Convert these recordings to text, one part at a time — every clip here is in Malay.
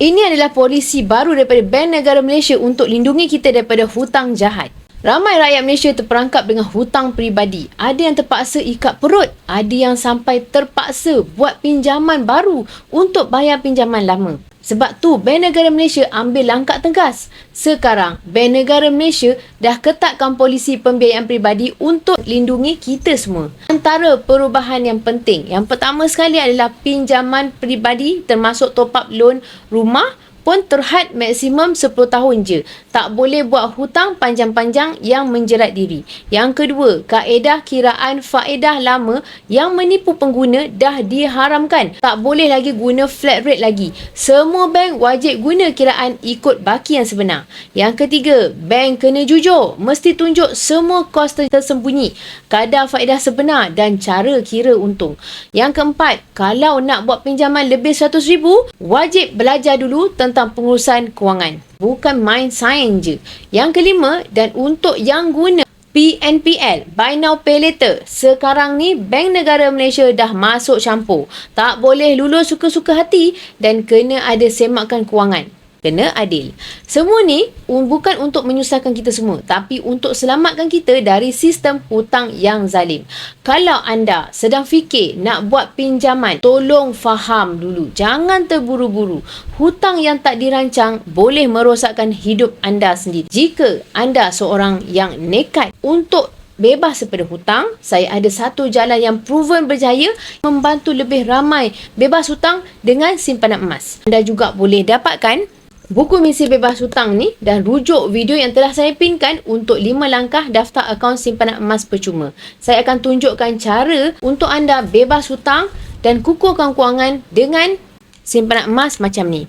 Ini adalah polisi baru daripada Bank Negara Malaysia untuk lindungi kita daripada hutang jahat. Ramai rakyat Malaysia terperangkap dengan hutang peribadi. Ada yang terpaksa ikat perut, ada yang sampai terpaksa buat pinjaman baru untuk bayar pinjaman lama. Sebab tu Bank Negara Malaysia ambil langkah tegas. Sekarang Bank Negara Malaysia dah ketatkan polisi pembiayaan peribadi untuk lindungi kita semua. Antara perubahan yang penting, yang pertama sekali adalah pinjaman peribadi termasuk top up loan rumah pun terhad maksimum 10 tahun je. Tak boleh buat hutang panjang-panjang yang menjerat diri. Yang kedua, kaedah kiraan faedah lama yang menipu pengguna dah diharamkan. Tak boleh lagi guna flat rate lagi. Semua bank wajib guna kiraan ikut baki yang sebenar. Yang ketiga, bank kena jujur. Mesti tunjuk semua kos tersembunyi, kadar faedah sebenar dan cara kira untung. Yang keempat, kalau nak buat pinjaman lebih RM100,000, wajib belajar dulu tentang pengurusan kewangan. Bukan main sains je. Yang kelima, dan untuk yang guna PNPL, Buy Now Pay Later, sekarang ni Bank Negara Malaysia dah masuk campur. Tak boleh lulus suka-suka hati dan kena ada semakan kewangan. Kena adil. Semua ni bukan untuk menyusahkan kita semua, tapi untuk selamatkan kita dari sistem hutang yang zalim. Kalau anda sedang fikir nak buat pinjaman, tolong faham dulu. Jangan terburu-buru. Hutang yang tak dirancang boleh merosakkan hidup anda sendiri. Jika anda seorang yang nekat untuk bebas daripada hutang, saya ada satu jalan yang proven berjaya membantu lebih ramai bebas hutang dengan simpanan emas. Anda juga boleh dapatkan buku misi bebas hutang ni dan rujuk video yang telah saya pinkan untuk 5 langkah daftar akaun simpanan emas percuma. Saya akan tunjukkan cara untuk anda bebas hutang dan kukuhkan kewangan dengan simpanan emas macam ni.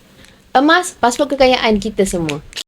Emas, pasport kekayaan kita semua.